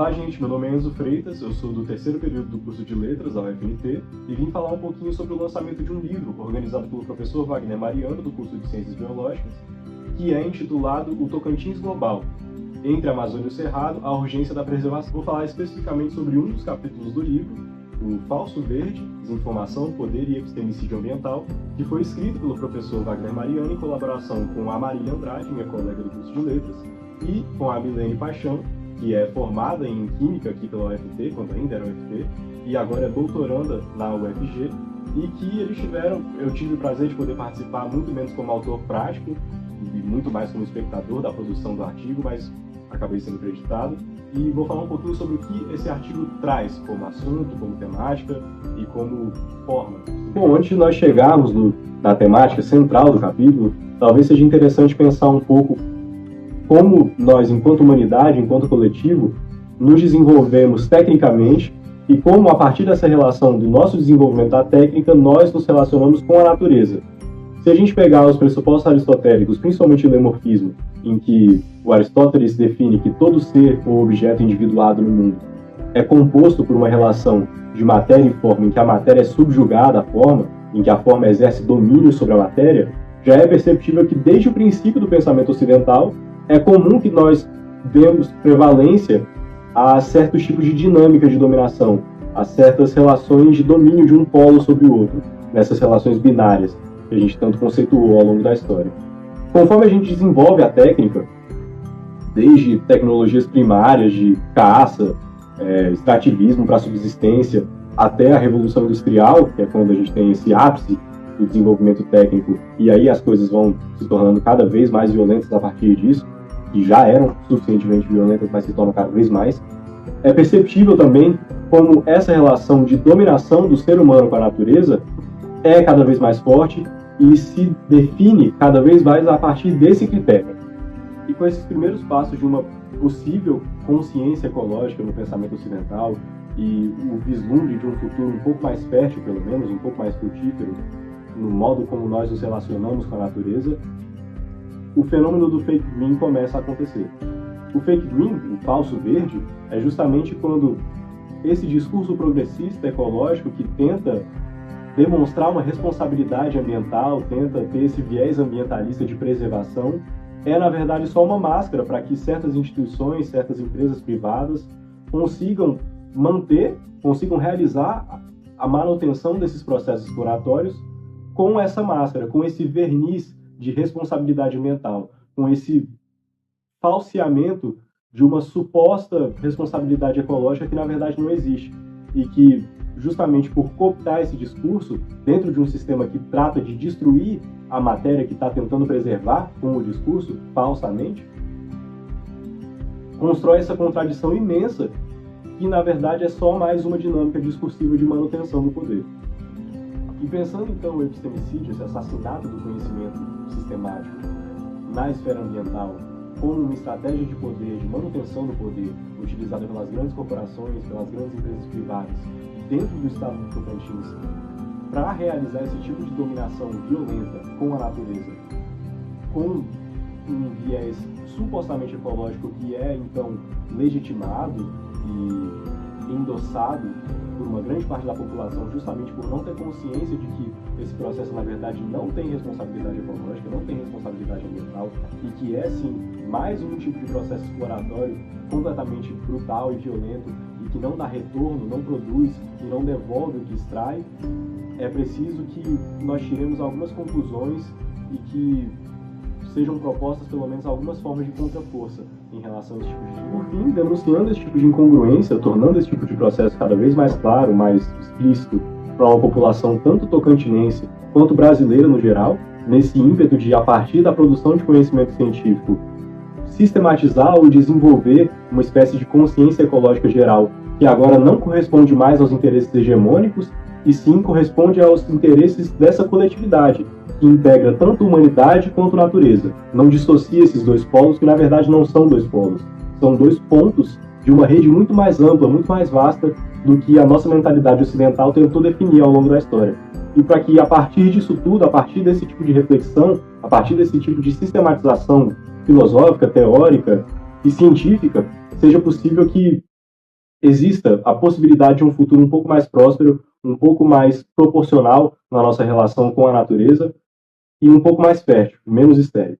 Olá, gente. Meu nome é Enzo Freitas, eu sou do terceiro período do curso de Letras da UFMT e vim falar um pouquinho sobre o lançamento de um livro organizado pelo professor Wagner Mariano, do curso de Ciências Biológicas, que é intitulado O Tocantins Global, entre a Amazônia e o Cerrado, a urgência da preservação. Vou falar especificamente sobre um dos capítulos do livro, o Falso Verde, Desinformação, Poder e Epistemicídio Ambiental, que foi escrito pelo professor Wagner Mariano em colaboração com a Marília Andrade, minha colega do curso de Letras, e com a Milene Paixão, que é formada em Química aqui pela UFT, quando ainda era UFT, e agora é doutoranda na UFG, e que eu tive o prazer de poder participar muito menos como autor prático, e muito mais como espectador da produção do artigo, mas acabei sendo acreditado, e vou falar um pouquinho sobre o que esse artigo traz como assunto, como temática e como forma. Bom, antes de nós chegarmos na temática central do capítulo, talvez seja interessante pensar um pouco como nós, enquanto humanidade, enquanto coletivo, nos desenvolvemos tecnicamente e como, a partir dessa relação do nosso desenvolvimento da técnica, nós nos relacionamos com a natureza. Se a gente pegar os pressupostos aristotélicos, principalmente o lemorfismo, em que o Aristóteles define que todo ser ou objeto individuado no mundo é composto por uma relação de matéria e forma, em que a matéria é subjugada à forma, em que a forma exerce domínio sobre a matéria, já é perceptível que, desde o princípio do pensamento ocidental, é comum que nós demos prevalência a certos tipos de dinâmica de dominação, a certas relações de domínio de um polo sobre o outro, nessas relações binárias que a gente tanto conceituou ao longo da história. Conforme a gente desenvolve a técnica, desde tecnologias primárias de caça, extrativismo para subsistência, até a Revolução Industrial, que é quando a gente tem esse ápice do desenvolvimento técnico, e aí as coisas vão se tornando cada vez mais violentas a partir disso, que já eram suficientemente violentas, mas se tornam cada vez mais, é perceptível também como essa relação de dominação do ser humano com a natureza é cada vez mais forte e se define cada vez mais a partir desse critério. E com esses primeiros passos de uma possível consciência ecológica no pensamento ocidental e o vislumbre de um futuro um pouco mais fértil, pelo menos, um pouco mais frutífero, no modo como nós nos relacionamos com a natureza, o fenômeno do fake green começa a acontecer. O fake green, o falso verde, é justamente quando esse discurso progressista ecológico que tenta demonstrar uma responsabilidade ambiental, tenta ter esse viés ambientalista de preservação, é na verdade só uma máscara para que certas instituições, certas empresas privadas consigam realizar a manutenção desses processos exploratórios com essa máscara, com esse verniz de responsabilidade ambiental, com esse falseamento de uma suposta responsabilidade ecológica que na verdade não existe e que, justamente por cooptar esse discurso dentro de um sistema que trata de destruir a matéria que está tentando preservar com o discurso, falsamente, constrói essa contradição imensa que na verdade é só mais uma dinâmica discursiva de manutenção do poder. E pensando então o epistemicídio, esse assassinato do conhecimento sistemático na esfera ambiental, como uma estratégia de poder, de manutenção do poder, utilizada pelas grandes corporações, pelas grandes empresas privadas, dentro do estado do Tocantins, para realizar esse tipo de dominação violenta com a natureza, com um viés supostamente ecológico que é então legitimado e endossado por uma grande parte da população, justamente por não ter consciência de que esse processo, na verdade, não tem responsabilidade ecológica, não tem responsabilidade ambiental, e que é, sim, mais um tipo de processo exploratório completamente brutal e violento, e que não dá retorno, não produz e não devolve o que extrai, é preciso que nós tiremos algumas conclusões e que sejam propostas, pelo menos, algumas formas de contraforça em relação a esse tipo de... Por fim, denunciando esse tipo de incongruência, tornando esse tipo de processo cada vez mais claro, mais explícito para uma população tanto tocantinense quanto brasileira no geral, nesse ímpeto de, a partir da produção de conhecimento científico, sistematizar ou desenvolver uma espécie de consciência ecológica geral que agora não corresponde mais aos interesses hegemônicos e sim corresponde aos interesses dessa coletividade, que integra tanto a humanidade quanto a natureza. Não dissocia esses dois polos, que na verdade não são dois polos. São dois pontos de uma rede muito mais ampla, muito mais vasta do que a nossa mentalidade ocidental tentou definir ao longo da história. E para que, a partir disso tudo, a partir desse tipo de reflexão, a partir desse tipo de sistematização filosófica, teórica e científica, seja possível que exista a possibilidade de um futuro um pouco mais próspero, um pouco mais proporcional na nossa relação com a natureza e um pouco mais fértil, menos estéril.